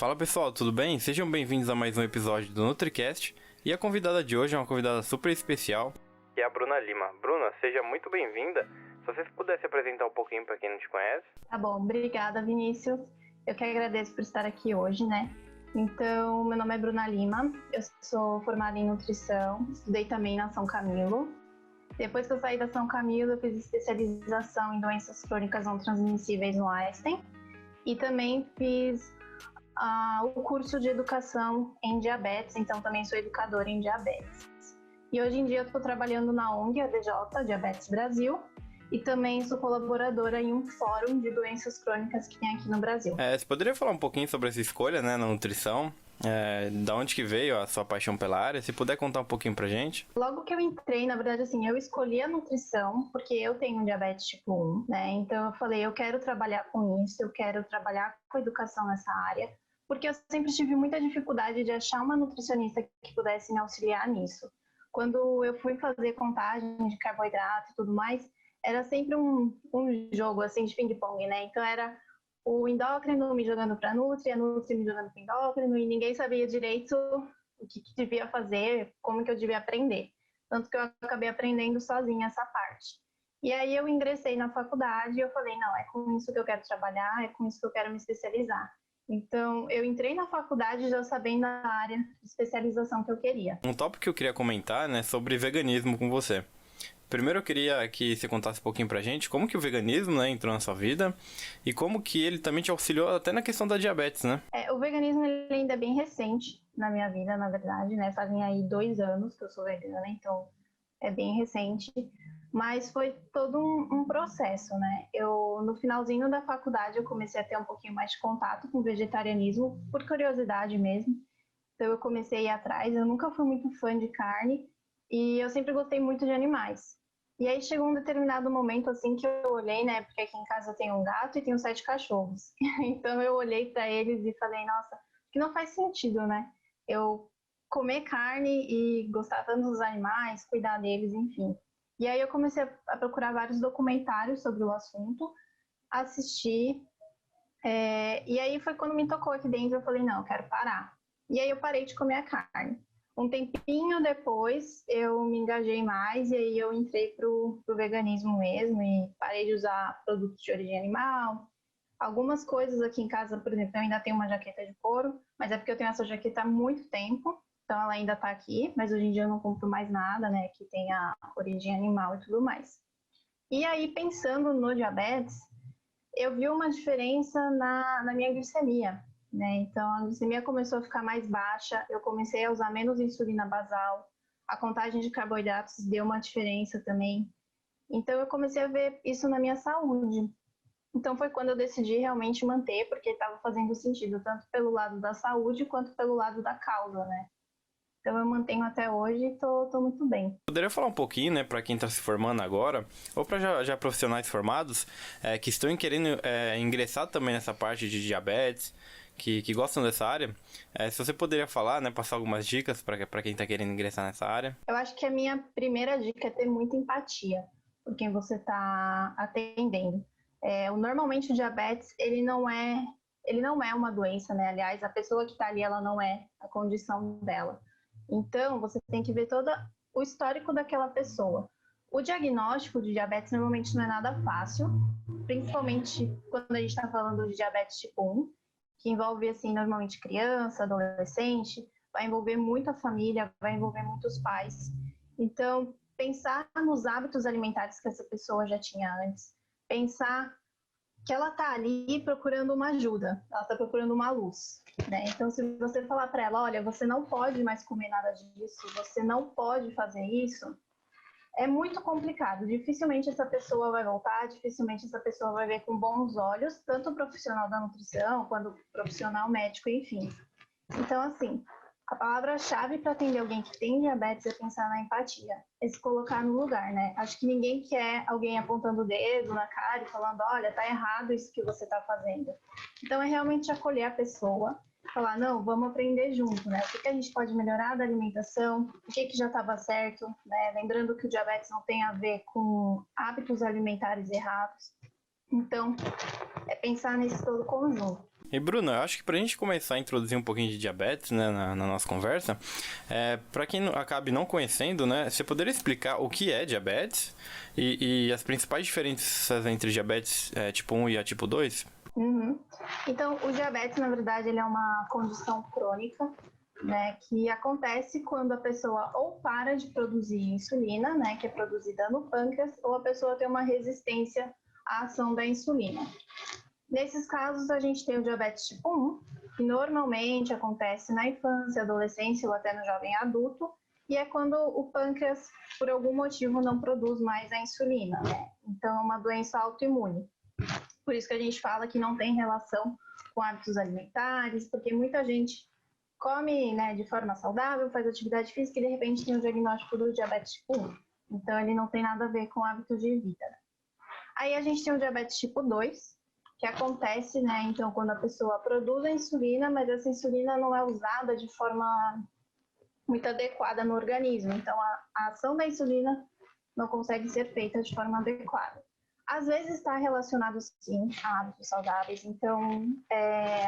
Fala pessoal, tudo bem? Sejam bem-vindos a mais um episódio do NutriCast. E a convidada de hoje é uma convidada super especial, que é a Bruna Lima. Bruna, seja muito bem-vinda. Se você pudesse apresentar um pouquinho para quem não te conhece. Tá bom, obrigada, Vinícius. Eu que agradeço por estar aqui hoje, né? Então, meu nome é Bruna Lima, eu sou formada em nutrição, estudei também na São Camilo. Depois que eu saí da São Camilo, eu fiz especialização em doenças crônicas não transmissíveis no Einstein e também fiz o curso de educação em diabetes, então também sou educadora em diabetes. E hoje em dia eu estou trabalhando na ONG ADJ, Diabetes Brasil, e também sou colaboradora em um fórum de doenças crônicas que tem aqui no Brasil. Você poderia falar um pouquinho sobre essa escolha, né, na nutrição? Da onde que veio a sua paixão pela área? Se puder contar um pouquinho pra gente. Logo que eu entrei, na verdade, assim, eu escolhi a nutrição porque eu tenho diabetes tipo 1, né? Então eu falei, eu quero trabalhar com isso, eu quero trabalhar com educação nessa área, porque eu sempre tive muita dificuldade de achar uma nutricionista que pudesse me auxiliar nisso. Quando eu fui fazer contagem de carboidrato e tudo mais, era sempre um jogo assim de ping-pong, né? Então era o endócrino me jogando para a Nutri me jogando para o endócrino, e ninguém sabia direito o que devia fazer, como que eu devia aprender. Tanto que eu acabei aprendendo sozinha essa parte. E aí eu ingressei na faculdade e eu falei, não, é com isso que eu quero trabalhar, é com isso que eu quero me especializar. Então, eu entrei na faculdade já sabendo a área de especialização que eu queria. Um tópico que eu queria comentar, né, sobre veganismo com você. Primeiro eu queria que você contasse um pouquinho pra gente como que o veganismo, né, entrou na sua vida e como que ele também te auxiliou até na questão da diabetes, né? O veganismo ele ainda é bem recente na minha vida, na verdade, né? Fazem aí 2 anos que eu sou vegana, então é bem recente. Mas foi todo um processo, né? No finalzinho da faculdade, eu comecei a ter um pouquinho mais de contato com o vegetarianismo, por curiosidade mesmo. Então eu comecei a ir atrás, eu nunca fui muito fã de carne e eu sempre gostei muito de animais. E aí chegou um determinado momento assim que eu olhei, né, porque aqui em casa eu tenho um gato e tenho 7 cachorros. Então eu olhei para eles e falei, nossa, que não faz sentido, né? Eu comer carne e gostar tanto dos animais, cuidar deles, enfim. E aí eu comecei a procurar vários documentários sobre o assunto, assistir, e aí foi quando me tocou aqui dentro, eu falei, não, eu quero parar. E aí eu parei de comer a carne. Um tempinho depois eu me engajei mais e aí eu entrei pro veganismo mesmo e parei de usar produtos de origem animal. Algumas coisas aqui em casa, por exemplo, eu ainda tenho uma jaqueta de couro, mas é porque eu tenho essa jaqueta há muito tempo, então ela ainda tá aqui, mas hoje em dia eu não compro mais nada, né, que tenha origem animal e tudo mais. E aí, pensando no diabetes, eu vi uma diferença na minha glicemia, né? Então, a glicemia começou a ficar mais baixa, eu comecei a usar menos insulina basal, a contagem de carboidratos deu uma diferença também. Então, eu comecei a ver isso na minha saúde. Então, foi quando eu decidi realmente manter, porque estava fazendo sentido, tanto pelo lado da saúde quanto pelo lado da causa, né? Então, eu mantenho até hoje e tô muito bem. Poderia falar um pouquinho, né, para quem está se formando agora, ou para já profissionais formados, que estão querendo ingressar também nessa parte de diabetes, que gostam dessa área. Se você poderia falar, né, passar algumas dicas para quem está querendo ingressar nessa área. Eu acho que a minha primeira dica é ter muita empatia por quem você está atendendo. Normalmente o diabetes, ele não é uma doença, né? Aliás, a pessoa que está ali, ela não é a condição dela. Então, você tem que ver todo o histórico daquela pessoa. O diagnóstico de diabetes normalmente não é nada fácil, principalmente quando a gente está falando de diabetes tipo 1, que envolve, assim, normalmente criança, adolescente, vai envolver muito a família, vai envolver muitos pais. Então, pensar nos hábitos alimentares que essa pessoa já tinha antes, pensar que ela está ali procurando uma ajuda, ela está procurando uma luz, né? Então, se você falar para ela, olha, você não pode mais comer nada disso, você não pode fazer isso, é muito complicado. Dificilmente essa pessoa vai voltar, dificilmente essa pessoa vai ver com bons olhos, tanto o profissional da nutrição, quanto o profissional médico, enfim. Então, assim, a palavra-chave para atender alguém que tem diabetes é pensar na empatia, é se colocar no lugar, né? Acho que ninguém quer alguém apontando o dedo na cara e falando, olha, tá errado isso que você tá fazendo. Então, é realmente acolher a pessoa, falar, não, vamos aprender junto, né? O que a gente pode melhorar da alimentação, o que já estava certo, né? Lembrando que o diabetes não tem a ver com hábitos alimentares errados. Então, é pensar nesse todo conjunto. E Bruno, eu acho que pra gente começar a introduzir um pouquinho de diabetes, né, na nossa conversa, para quem acabe não conhecendo, né, você poderia explicar o que é diabetes e as principais diferenças entre diabetes tipo 1 e a tipo 2? Uhum. Então, o diabetes, na verdade, ele é uma condição crônica, né, que acontece quando a pessoa ou para de produzir insulina, né, que é produzida no pâncreas, ou a pessoa tem uma resistência à ação da insulina. Nesses casos, a gente tem o diabetes tipo 1, que normalmente acontece na infância, adolescência ou até no jovem adulto, e é quando o pâncreas, por algum motivo, não produz mais a insulina, né? Então, é uma doença autoimune. Por isso que a gente fala que não tem relação com hábitos alimentares, porque muita gente come, né, de forma saudável, faz atividade física e de repente tem o diagnóstico do diabetes tipo 1. Então, ele não tem nada a ver com hábitos de vida. Aí a gente tem o diabetes tipo 2, que acontece, né, então, quando a pessoa produz a insulina, mas essa insulina não é usada de forma muito adequada no organismo. Então, a ação da insulina não consegue ser feita de forma adequada. Às vezes está relacionado, sim, a hábitos saudáveis. Então,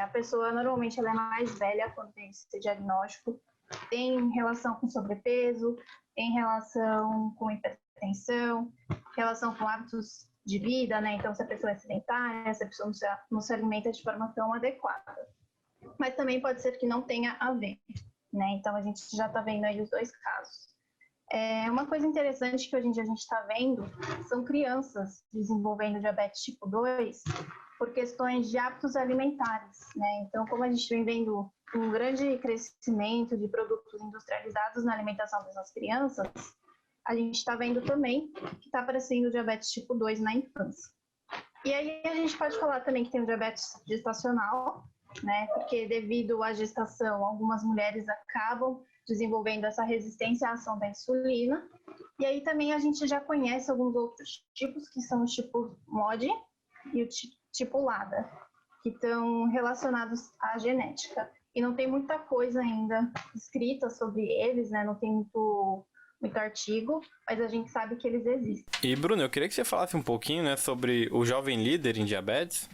a pessoa, normalmente, ela é mais velha quando tem esse diagnóstico. Tem relação com sobrepeso, tem relação com hipertensão, relação com hábitos de vida, né? Então, se a pessoa é sedentária, se a pessoa não se alimenta de forma tão adequada. Mas também pode ser que não tenha a ver, né? Então, a gente já está vendo aí os dois casos. Uma coisa interessante que hoje em dia a gente está vendo são crianças desenvolvendo diabetes tipo 2 por questões de hábitos alimentares, né? Então, como a gente vem vendo um grande crescimento de produtos industrializados na alimentação dessas crianças, a gente está vendo também que está aparecendo o diabetes tipo 2 na infância. E aí a gente pode falar também que tem o diabetes gestacional, né? Porque devido à gestação, algumas mulheres acabam desenvolvendo essa resistência à ação da insulina. E aí também a gente já conhece alguns outros tipos, que são os tipos MODY e o tipo LADA, que estão relacionados à genética. E não tem muita coisa ainda escrita sobre eles, né? Não tem muito artigo, mas a gente sabe que eles existem. E Bruno, eu queria que você falasse um pouquinho, né, sobre o jovem líder em diabetes.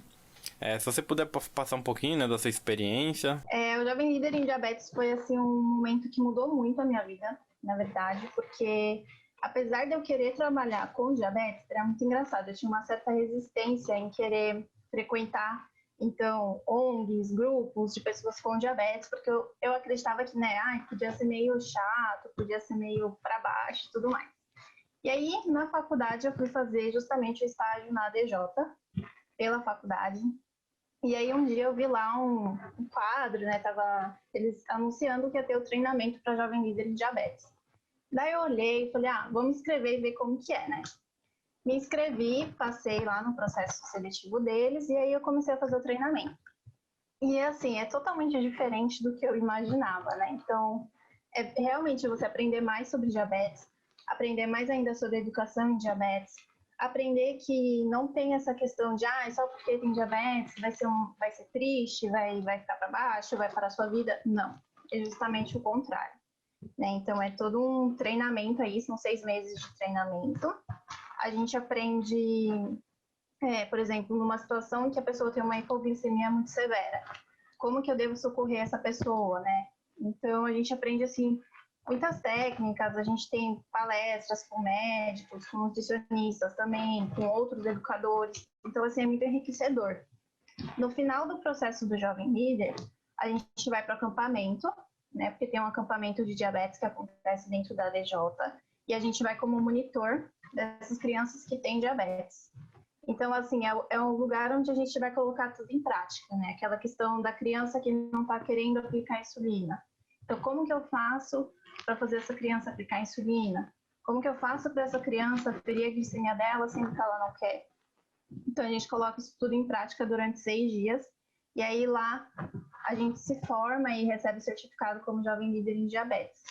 Se você puder passar um pouquinho, né, da sua experiência. O Jovem Líder em Diabetes foi assim um momento que mudou muito a minha vida, na verdade, porque apesar de eu querer trabalhar com diabetes, era muito engraçado, eu tinha uma certa resistência em querer frequentar, então, ONGs, grupos de pessoas com diabetes, porque eu acreditava que, né, podia ser meio chato, podia ser meio para baixo e tudo mais. E aí, na faculdade, eu fui fazer justamente o estágio na ADJ, pela faculdade. E aí um dia eu vi lá um quadro, né? Tava eles anunciando que ia ter o treinamento para jovem líder em diabetes. Daí eu olhei e falei, vamos escrever e ver como que é, né? Me inscrevi, passei lá no processo seletivo deles e aí eu comecei a fazer o treinamento. E assim, é totalmente diferente do que eu imaginava, né? Então, é realmente você aprender mais sobre diabetes, aprender mais ainda sobre educação em diabetes, aprender que não tem essa questão de só porque tem diabetes vai ser triste, vai ficar para baixo, vai parar a sua vida. Não, é justamente o contrário, né? Então é todo um treinamento aí, são 6 meses de treinamento. A gente aprende, por exemplo, numa situação em que a pessoa tem uma hipoglicemia muito severa, como que eu devo socorrer essa pessoa, né? Então a gente aprende assim muitas técnicas, a gente tem palestras com médicos, com nutricionistas também, com outros educadores. Então, assim, é muito enriquecedor. No final do processo do Jovem Líder, a gente vai para o acampamento, né? Porque tem um acampamento de diabetes que acontece dentro da ADJ, e a gente vai como monitor dessas crianças que têm diabetes. Então, assim, é um lugar onde a gente vai colocar tudo em prática, né? Aquela questão da criança que não está querendo aplicar insulina. Então, como que eu faço para fazer essa criança aplicar insulina? Como que eu faço para essa criança ferir a glicemia dela sendo que ela não quer? Então, a gente coloca isso tudo em prática durante 6 dias. E aí, lá, a gente se forma e recebe o certificado como jovem líder em diabetes.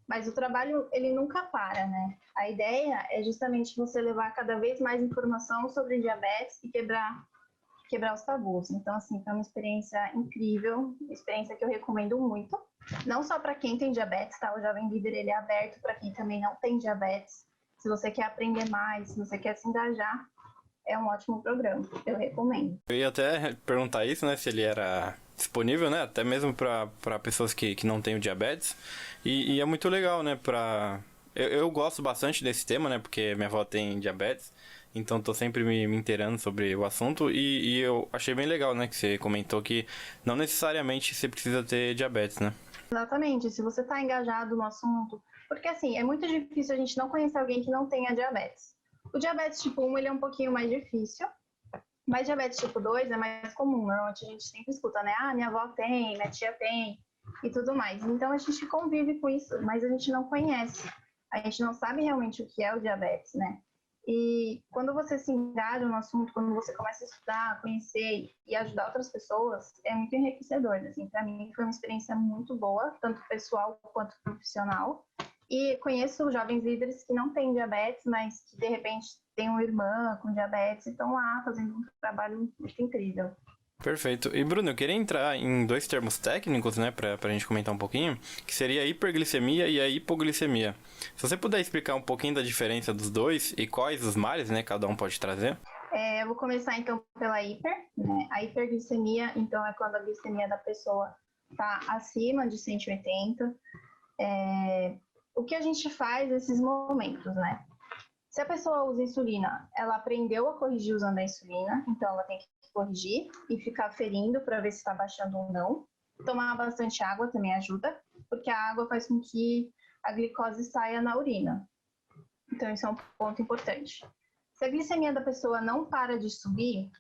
Mas o trabalho, ele nunca para, né? A ideia é justamente você levar cada vez mais informação sobre diabetes e quebrar os tabus. Então, assim, foi uma experiência incrível, uma experiência que eu recomendo muito. Não só para quem tem diabetes, tá? O Jovem Líder, ele é aberto para quem também não tem diabetes. Se você quer aprender mais, se você quer se engajar, é um ótimo programa, eu recomendo. Eu ia até perguntar isso, né, se ele era disponível, né, até mesmo para pessoas que não têm o diabetes. E é muito legal, né, eu gosto bastante desse tema, né, porque minha avó tem diabetes, então tô sempre me inteirando sobre o assunto e eu achei bem legal, né, que você comentou que não necessariamente você precisa ter diabetes, né. Exatamente, se você está engajado no assunto, porque assim, é muito difícil a gente não conhecer alguém que não tenha diabetes. O diabetes tipo 1, ele é um pouquinho mais difícil, mas diabetes tipo 2 é mais comum. Normalmente a gente sempre escuta, né? Ah, minha avó tem, minha tia tem e tudo mais. Então a gente convive com isso, mas a gente não conhece. A gente não sabe realmente o que é o diabetes, né? E quando você se engaja no assunto, quando você começa a estudar, conhecer e ajudar outras pessoas, é muito enriquecedor. Assim, para mim foi uma experiência muito boa, tanto pessoal quanto profissional. E conheço jovens líderes que não têm diabetes, mas que de repente têm uma irmã com diabetes e estão lá fazendo um trabalho muito incrível. Perfeito. E Bruno, eu queria entrar em dois termos técnicos, né, pra gente comentar um pouquinho, que seria a hiperglicemia e a hipoglicemia. Se você puder explicar um pouquinho da diferença dos dois e quais os males, né, cada um pode trazer. Eu vou começar então pela hiper, né? A hiperglicemia, então, é quando a glicemia da pessoa está acima de 180. O que a gente faz nesses momentos, né? Se a pessoa usa insulina, ela aprendeu a corrigir usando a insulina, então ela tem que corrigir e ficar ferindo para ver se está baixando ou não. Tomar bastante água também ajuda, porque a água faz com que a glicose saia na urina. Então, isso é um ponto importante. Se a glicemia da pessoa não para de subir,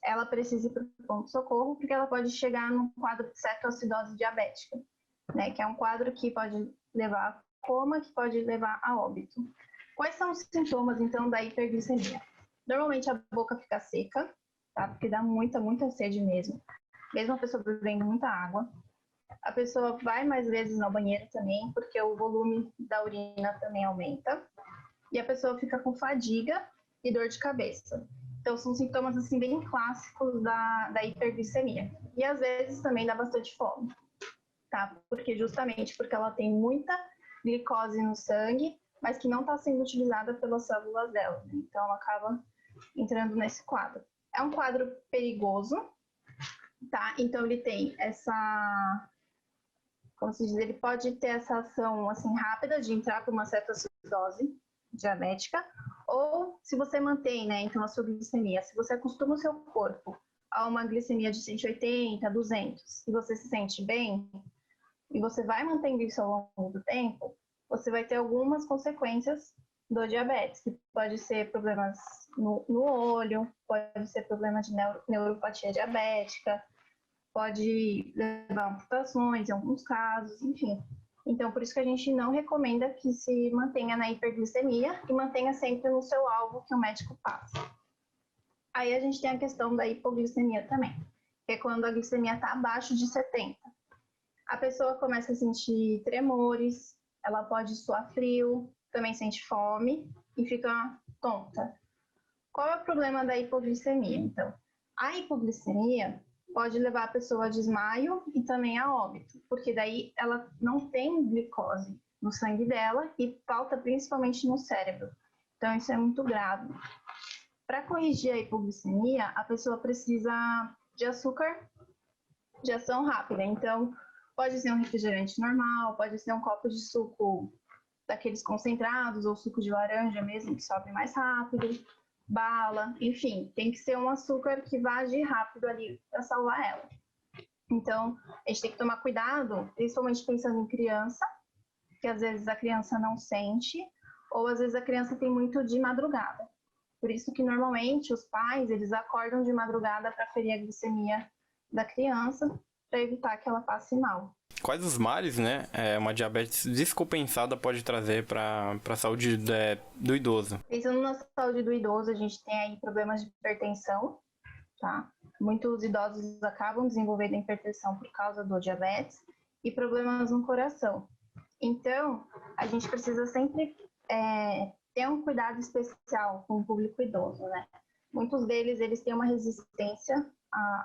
ela precisa ir para o pronto-socorro, porque ela pode chegar num quadro de cetoacidose diabética, né, que é um quadro que pode levar a coma, que pode levar a óbito. Quais são os sintomas, então, da hiperglicemia? Normalmente a boca fica seca, tá? Porque dá muita sede mesmo. Mesmo a pessoa bebendo muita água. A pessoa vai mais vezes no banheiro também, porque o volume da urina também aumenta. E a pessoa fica com fadiga e dor de cabeça. Então, são sintomas, assim, bem clássicos da hiperglicemia. E, às vezes, também dá bastante fome, tá? Justamente porque ela tem muita glicose no sangue, mas que não está sendo utilizada pelas células dela. Né? Então, ela acaba entrando nesse quadro. É um quadro perigoso, tá? Então, ele tem essa... Como se diz, ele pode ter essa ação, assim, rápida de entrar para uma cetoacidose diabética, ou se você mantém, né, então, a sua glicemia, se você acostuma o seu corpo a uma glicemia de 180, 200, e você se sente bem, e você vai mantendo isso ao longo do tempo, você vai ter algumas consequências do diabetes, que pode ser problemas no olho, pode ser problema de neuropatia diabética, pode levar a amputações em alguns casos, enfim. Então, por isso que a gente não recomenda que se mantenha na hiperglicemia e mantenha sempre no seu alvo que o médico passa. Aí a gente tem a questão da hipoglicemia também, que é quando a glicemia está abaixo de 70. A pessoa começa a sentir tremores, ela pode suar frio, também sente fome e fica tonta. Qual é o problema da hipoglicemia, então? A hipoglicemia pode levar a pessoa a desmaio e também a óbito, porque daí ela não tem glicose no sangue dela e falta principalmente no cérebro. Então, isso é muito grave. Para corrigir a hipoglicemia, a pessoa precisa de açúcar de ação rápida. Então, pode ser um refrigerante normal, pode ser um copo de suco daqueles concentrados ou suco de laranja mesmo, que sobe mais rápido, bala, enfim, tem que ser um açúcar que vá agir rápido ali para salvar ela. Então, a gente tem que tomar cuidado, principalmente pensando em criança, que às vezes a criança não sente, ou às vezes a criança tem muito de madrugada. Por isso que normalmente os pais, eles acordam de madrugada para ferir a glicemia da criança, para evitar que ela passe mal. Quais os males, né, uma diabetes descompensada pode trazer para a saúde do idoso? Pensando na saúde do idoso, a gente tem aí problemas de hipertensão, tá? Muitos idosos acabam desenvolvendo hipertensão por causa do diabetes e problemas no coração. Então, a gente precisa sempre ter um cuidado especial com o público idoso, né? Muitos deles, eles têm uma resistência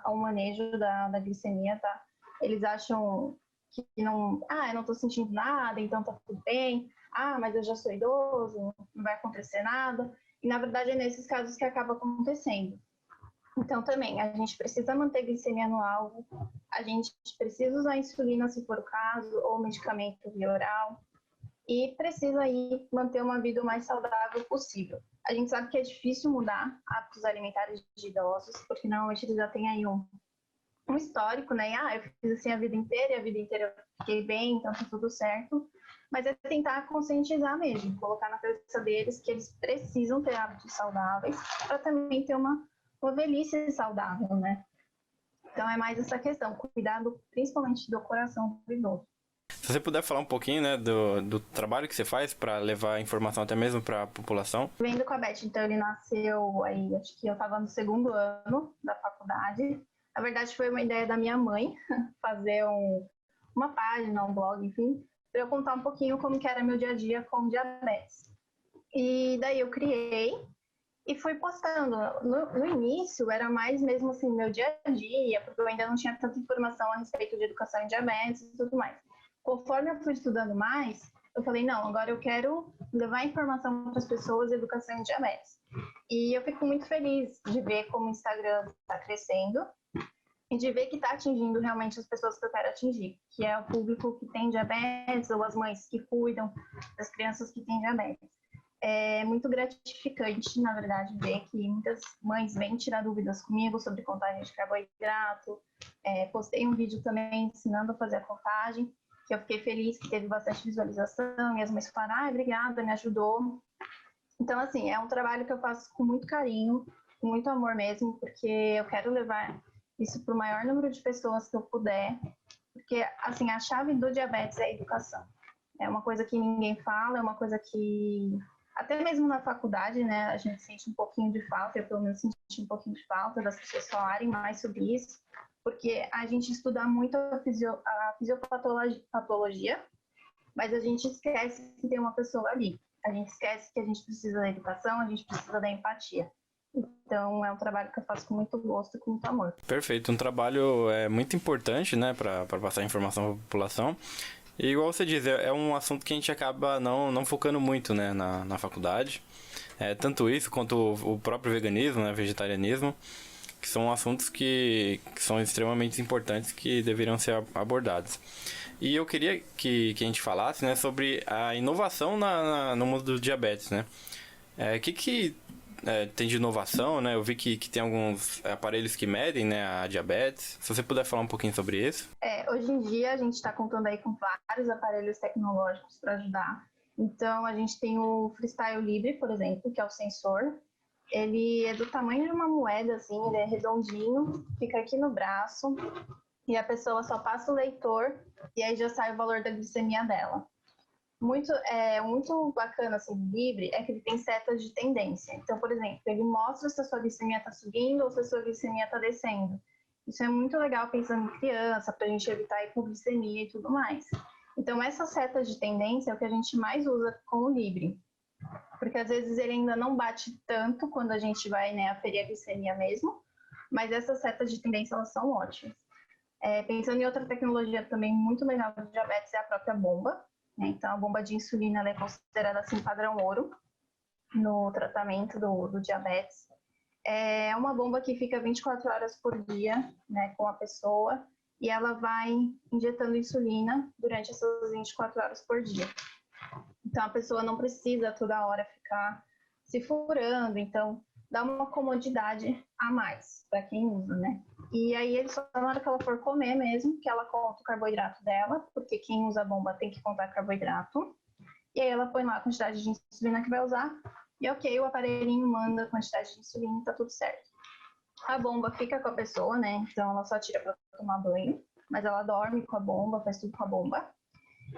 ao manejo da glicemia, tá? Eles acham que não, eu não tô sentindo nada, então tá tudo bem. Mas eu já sou idoso, não vai acontecer nada. E, na verdade, é nesses casos que acaba acontecendo. Então, também, a gente precisa manter a glicemia no alvo, a gente precisa usar insulina se for o caso, ou medicamento via oral, e precisa aí manter uma vida o mais saudável possível. A gente sabe que é difícil mudar hábitos alimentares de idosos, porque normalmente eles já têm aí um histórico, né? Eu fiz assim a vida inteira, e a vida inteira eu fiquei bem, então tá tudo certo. Mas é tentar conscientizar mesmo, colocar na cabeça deles que eles precisam ter hábitos saudáveis para também ter uma velhice saudável, né? Então é mais essa questão, cuidado principalmente do coração do idoso. Se você puder falar um pouquinho, né, do trabalho que você faz para levar informação até mesmo para a população. Vendo com a Beth, então ele nasceu aí, acho que eu estava no 2º ano da faculdade. Na verdade foi uma ideia da minha mãe fazer uma página, um blog, enfim, para eu contar um pouquinho como que era meu dia a dia com diabetes. E daí eu criei e fui postando. No início era mais mesmo assim meu dia a dia, porque eu ainda não tinha tanta informação a respeito de educação em diabetes e tudo mais. Conforme eu fui estudando mais, eu falei, não, agora eu quero levar informação para as pessoas de educação em diabetes. E eu fico muito feliz de ver como o Instagram está crescendo e de ver que está atingindo realmente as pessoas que eu quero atingir, que é o público que tem diabetes ou as mães que cuidam das crianças que têm diabetes. É muito gratificante, na verdade, ver que muitas mães vêm tirar dúvidas comigo sobre contagem de carboidrato. Postei um vídeo também ensinando a fazer a contagem, que eu fiquei feliz que teve bastante visualização, e as mães falaram, obrigada, me ajudou. Então, assim, é um trabalho que eu faço com muito carinho, com muito amor mesmo, porque eu quero levar isso para o maior número de pessoas que eu puder, porque, assim, a chave do diabetes é a educação. É uma coisa que ninguém fala, é uma coisa que, até mesmo na faculdade, né, a gente sente um pouquinho de falta, eu pelo menos senti um pouquinho de falta das pessoas falarem mais sobre isso, porque a gente estuda muito a fisiopatologia, mas a gente esquece que tem uma pessoa ali. A gente esquece que a gente precisa da educação, a gente precisa da empatia. Então, é um trabalho que eu faço com muito gosto e com muito amor. Perfeito, um trabalho muito importante, né, para passar informação para a população. E igual você diz, é um assunto que a gente acaba não focando muito, né, na faculdade. Tanto isso quanto o próprio veganismo, né, vegetarianismo, que são assuntos que são extremamente importantes que deveriam ser abordados. E eu queria que a gente falasse, né, sobre a inovação no mundo do diabetes, né? Que tem de inovação, né? Eu vi que tem alguns aparelhos que medem, né, a diabetes. Se você puder falar um pouquinho sobre isso. Hoje em dia a gente está contando aí com vários aparelhos tecnológicos para ajudar. Então a gente tem o Freestyle Libre, por exemplo, que é o sensor. Ele é do tamanho de uma moeda, assim, ele é redondinho, fica aqui no braço e a pessoa só passa o leitor e aí já sai o valor da glicemia dela. Muito bacana, assim, do Libre, é que ele tem setas de tendência. Então, por exemplo, ele mostra se a sua glicemia está subindo ou se a sua glicemia está descendo. Isso é muito legal pensando em criança, para a gente evitar hipoglicemia e tudo mais. Então, essas setas de tendência é o que a gente mais usa com o Libre. Porque às vezes ele ainda não bate tanto quando a gente vai, né, aferir a glicemia mesmo, mas essas setas de tendência, elas são ótimas. Pensando em outra tecnologia também muito legal do diabetes é a própria bomba, né? Então a bomba de insulina ela é considerada assim padrão ouro no tratamento do diabetes. É uma bomba que fica 24 horas por dia, né, com a pessoa, e ela vai injetando insulina durante essas 24 horas por dia. Então, a pessoa não precisa toda hora ficar se furando, então dá uma comodidade a mais para quem usa, né? E aí, ele só na hora que ela for comer mesmo, que ela conta o carboidrato dela, porque quem usa a bomba tem que contar carboidrato. E aí, ela põe lá a quantidade de insulina que vai usar, e ok, o aparelhinho manda a quantidade de insulina e tá tudo certo. A bomba fica com a pessoa, né? Então, ela só tira para tomar banho, mas ela dorme com a bomba, faz tudo com a bomba.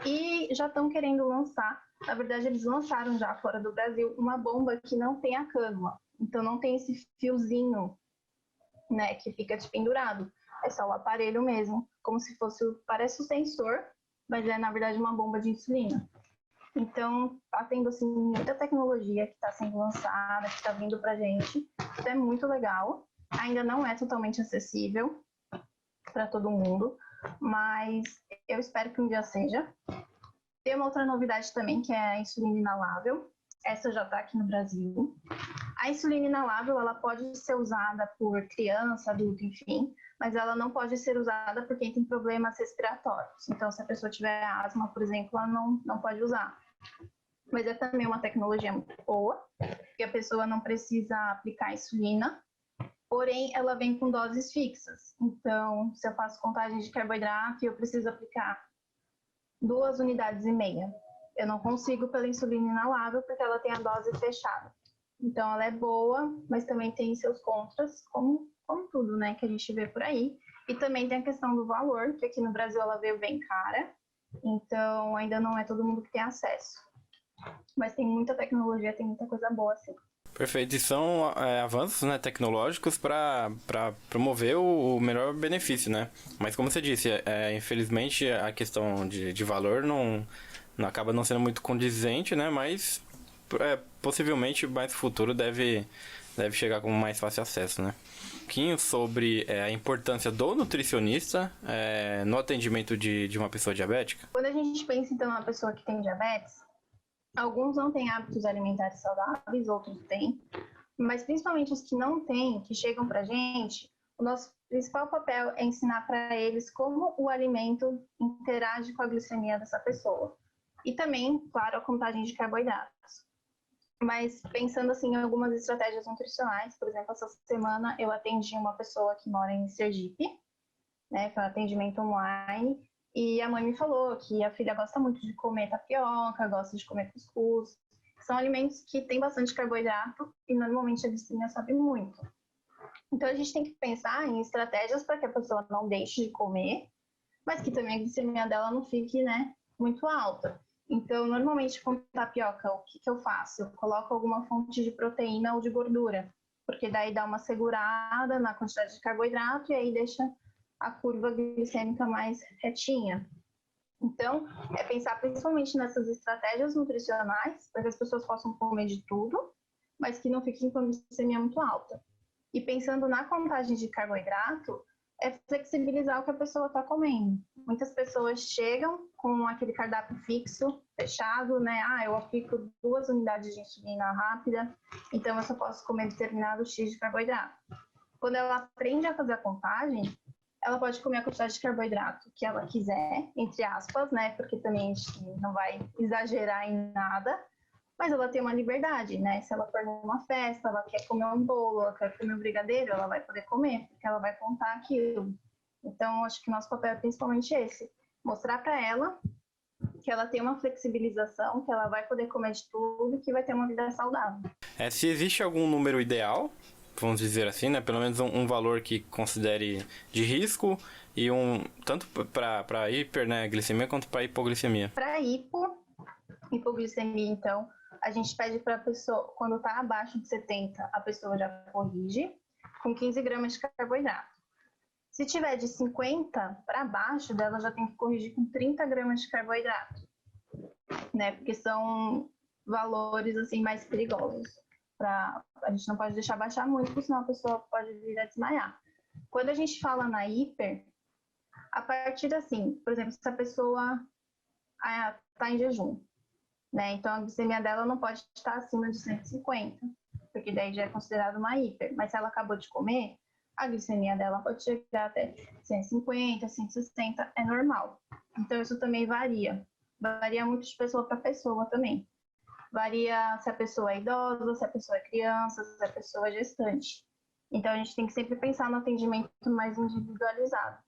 E já estão querendo lançar, na verdade eles lançaram já fora do Brasil, uma bomba que não tem a cânula. Então não tem esse fiozinho, né, que fica pendurado. É só o aparelho mesmo, como se fosse, parece um sensor, mas é na verdade uma bomba de insulina. Então tá tendo assim muita tecnologia que está sendo lançada, que está vindo pra gente. Isso é muito legal. Ainda não é totalmente acessível para todo mundo, mas eu espero que um dia seja. Tem uma outra novidade também, que é a insulina inalável. Essa já está aqui no Brasil. A insulina inalável, ela pode ser usada por criança, adulto, enfim, mas ela não pode ser usada por quem tem problemas respiratórios. Então, se a pessoa tiver asma, por exemplo, ela não pode usar. Mas é também uma tecnologia muito boa, que a pessoa não precisa aplicar insulina, porém, ela vem com doses fixas. Então, se eu faço contagem de carboidrato e eu preciso aplicar 2,5 unidades, eu não consigo pela insulina inalável, porque ela tem a dose fechada. Então, ela é boa, mas também tem seus contras, como tudo, né, que a gente vê por aí. E também tem a questão do valor, que aqui no Brasil ela veio bem cara, então ainda não é todo mundo que tem acesso. Mas tem muita tecnologia, tem muita coisa boa, assim. Perfeito. E são avanços, né, tecnológicos para promover o melhor benefício, né? Mas como você disse, infelizmente a questão de valor não acaba não sendo muito condizente, né? Mas possivelmente mais futuro deve chegar com mais fácil acesso, né? Um pouquinho sobre a importância do nutricionista no atendimento de uma pessoa diabética. Quando a gente pensa, então, numa pessoa que tem diabetes, alguns não têm hábitos alimentares saudáveis, outros têm, mas principalmente os que não têm, que chegam para a gente, o nosso principal papel é ensinar para eles como o alimento interage com a glicemia dessa pessoa. E também, claro, a contagem de carboidratos. Mas pensando assim em algumas estratégias nutricionais, por exemplo, essa semana eu atendi uma pessoa que mora em Sergipe, né, foi um atendimento online, e a mãe me falou que a filha gosta muito de comer tapioca, gosta de comer cuscuz. São alimentos que têm bastante carboidrato e normalmente a glicemia sobe muito. Então a gente tem que pensar em estratégias para que a pessoa não deixe de comer, mas que também a glicemia dela não fique, né, muito alta. Então, normalmente com tapioca, o que eu faço? Eu coloco alguma fonte de proteína ou de gordura, porque daí dá uma segurada na quantidade de carboidrato e aí deixa a curva glicêmica mais retinha. Então, é pensar principalmente nessas estratégias nutricionais, para que as pessoas possam comer de tudo, mas que não fiquem com a glicemia muito alta. E pensando na contagem de carboidrato, é flexibilizar o que a pessoa está comendo. Muitas pessoas chegam com aquele cardápio fixo, fechado, né? Eu aplico 2 unidades de insulina rápida, então eu só posso comer determinado X de carboidrato. Quando ela aprende a fazer a contagem, ela pode comer a quantidade de carboidrato que ela quiser, entre aspas, né? Porque também a gente não vai exagerar em nada, mas ela tem uma liberdade, né? Se ela for numa festa, ela quer comer um bolo, ela quer comer um brigadeiro, ela vai poder comer, porque ela vai contar aquilo. Então, acho que o nosso papel é principalmente esse, mostrar para ela que ela tem uma flexibilização, que ela vai poder comer de tudo e que vai ter uma vida saudável. Se existe algum número ideal, vamos dizer assim, né? Pelo menos um valor que considere de risco e tanto para hiper, né, glicemia quanto para hipoglicemia. Para hipoglicemia, então, a gente pede para a pessoa, quando está abaixo de 70, a pessoa já corrige com 15 gramas de carboidrato. Se tiver de 50 para baixo, dela já tem que corrigir com 30 gramas de carboidrato, né? Porque são valores assim mais perigosos. A gente não pode deixar baixar muito, senão a pessoa pode vir a desmaiar. Quando a gente fala na hiper, a partir assim, por exemplo, se a pessoa está em jejum, né? Então a glicemia dela não pode estar acima de 150, porque daí já é considerado uma hiper. Mas se ela acabou de comer, a glicemia dela pode chegar até 150, 160, é normal. Então isso também varia. Varia muito de pessoa para pessoa também. Varia se a pessoa é idosa, se a pessoa é criança, se a pessoa é gestante. Então a gente tem que sempre pensar no atendimento mais individualizado,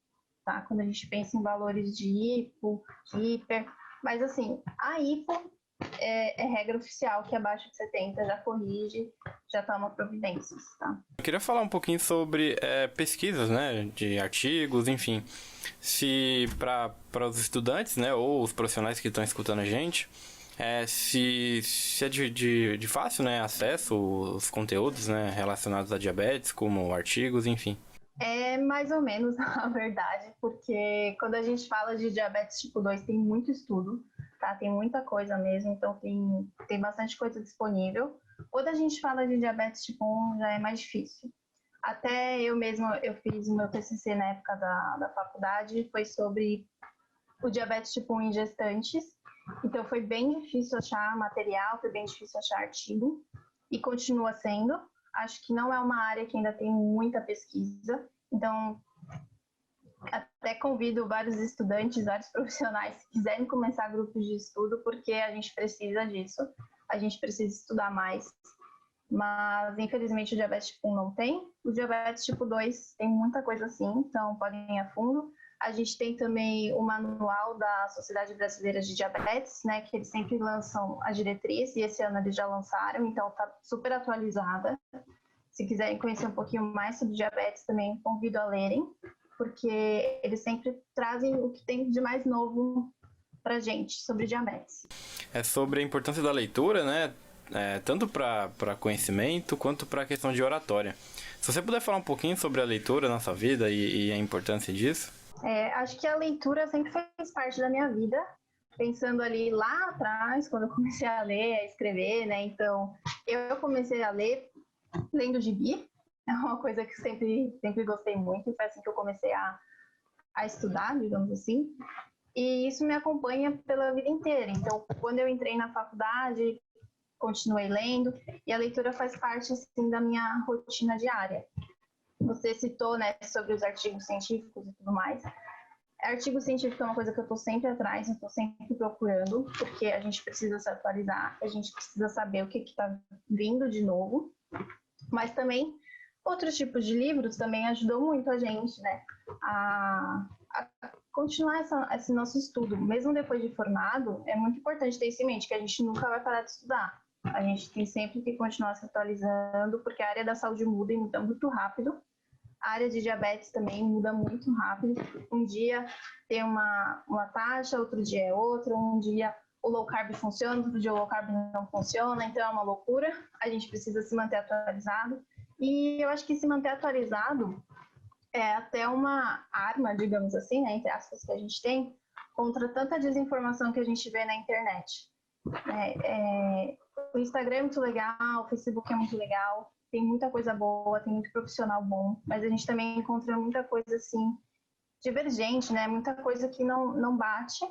tá? Quando a gente pensa em valores de hipo, de hiper. Mas assim, a hipo é regra oficial que abaixo de 70 já corrige, já toma providências, tá? Eu queria falar um pouquinho sobre pesquisas, né, de artigos, enfim. Se para os estudantes, né, ou os profissionais que estão escutando a gente, se é de fácil, né, acesso os conteúdos, né, relacionados a diabetes, como artigos, enfim. É mais ou menos a verdade, porque quando a gente fala de diabetes tipo 2 tem muito estudo, tá? Tem muita coisa mesmo, então tem bastante coisa disponível. Quando a gente fala de diabetes tipo 1 já é mais difícil. Até eu mesma, eu fiz o meu TCC na época da faculdade, foi sobre o diabetes tipo 1 em gestantes, então foi bem difícil achar material, foi bem difícil achar artigo. e continua sendo. Acho que não é uma área que ainda tem muita pesquisa, então até convido vários estudantes, vários profissionais que quiserem começar grupos de estudo, porque a gente precisa disso, a gente precisa estudar mais. Mas, infelizmente, o diabetes tipo 1 não tem. O diabetes tipo 2 tem muita coisa assim, então podem ir a fundo. A gente tem também o manual da Sociedade Brasileira de Diabetes, né, que eles sempre lançam a diretriz, e esse ano eles já lançaram, então está super atualizada. Se quiserem conhecer um pouquinho mais sobre diabetes, também convido a lerem, porque eles sempre trazem o que tem de mais novo pra gente sobre diabetes. É sobre a importância da leitura, né? Tanto para conhecimento quanto para a questão de oratória. Se você puder falar um pouquinho sobre a leitura na sua vida e a importância disso. Acho que a leitura sempre fez parte da minha vida, pensando ali lá atrás, quando eu comecei a ler, a escrever, né? Então, eu comecei a ler lendo gibi, é uma coisa que sempre gostei muito, foi assim que eu comecei a estudar, digamos assim. E isso me acompanha pela vida inteira. Então, quando eu entrei na faculdade, continuei lendo, e a leitura faz parte, assim, da minha rotina diária. Você citou, né, sobre os artigos científicos e tudo mais. Artigo científico é uma coisa que eu estou sempre atrás, eu estou sempre procurando, porque a gente precisa se atualizar, a gente precisa saber o que está vindo de novo. Mas também, outros tipos de livros também ajudam muito a gente, né, a continuar esse nosso estudo. Mesmo depois de formado, é muito importante ter isso em mente, que a gente nunca vai parar de estudar. A gente tem sempre que continuar se atualizando, porque a área da saúde muda e muda muito rápido. A área de diabetes também muda muito rápido. Um dia tem uma taxa, outro dia é outra, um dia o low carb funciona, outro dia o low carb não funciona, então é uma loucura. A gente precisa se manter atualizado. E eu acho que se manter atualizado é até uma arma, digamos assim, né, entre aspas, que a gente tem contra tanta desinformação que a gente vê na internet. O Instagram é muito legal, o Facebook é muito legal, tem muita coisa boa, tem muito profissional bom, mas a gente também encontra muita coisa assim divergente, né? Muita coisa que não bate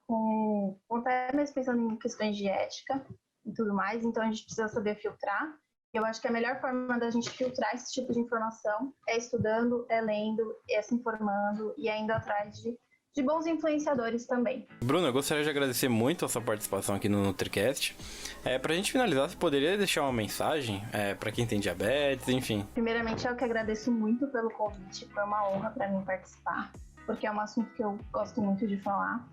com até mesmo pensando em questões de ética e tudo mais, então a gente precisa saber filtrar. Eu acho que a melhor forma da gente filtrar esse tipo de informação é estudando, é lendo, é se informando e é indo atrás de bons influenciadores também. Bruno, eu gostaria de agradecer muito a sua participação aqui no NutriCast. Pra gente finalizar, você poderia deixar uma mensagem para quem tem diabetes, enfim? Primeiramente, eu que agradeço muito pelo convite, foi uma honra para mim participar, porque é um assunto que eu gosto muito de falar.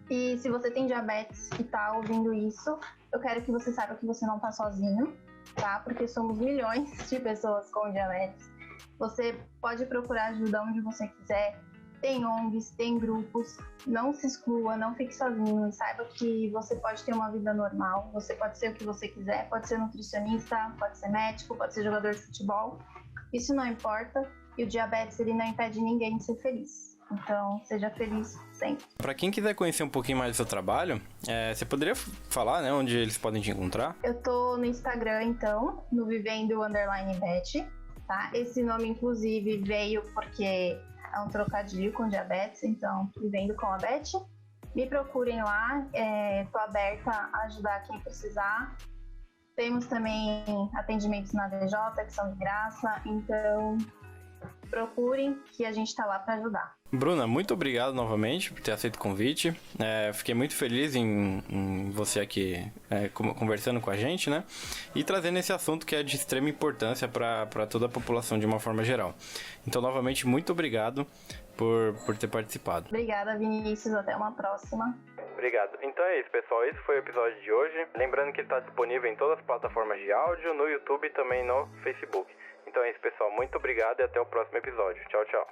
E se você tem diabetes e está ouvindo isso, eu quero que você saiba que você não está sozinho, tá? Porque somos milhões de pessoas com diabetes. Você pode procurar ajuda onde você quiser. Tem ONGs, tem grupos, não se exclua, não fique sozinho e saiba que você pode ter uma vida normal, você pode ser o que você quiser, pode ser nutricionista, pode ser médico, pode ser jogador de futebol, isso não importa e o diabetes ele não impede ninguém de ser feliz, então seja feliz sempre. Para quem quiser conhecer um pouquinho mais do seu trabalho, você poderia falar, né, onde eles podem te encontrar? Eu tô no Instagram então, no Vivendo_Beth, tá? Esse nome inclusive veio porque é um trocadilho com diabetes, então Vivendo com a Beth. Me procurem lá, estou aberta a ajudar quem precisar. Temos também atendimentos na DJ, que são de graça, então procurem que a gente está lá para ajudar. Bruna, muito obrigado novamente por ter aceito o convite. Fiquei muito feliz em você aqui conversando com a gente, né? E trazendo esse assunto que é de extrema importância para toda a população de uma forma geral. Então, novamente, muito obrigado por ter participado. Obrigada, Vinícius. Até uma próxima. Obrigado. Então é isso, pessoal. Esse foi o episódio de hoje. Lembrando que ele está disponível em todas as plataformas de áudio, no YouTube e também no Facebook. Então é isso, pessoal. Muito obrigado e até o próximo episódio. Tchau, tchau.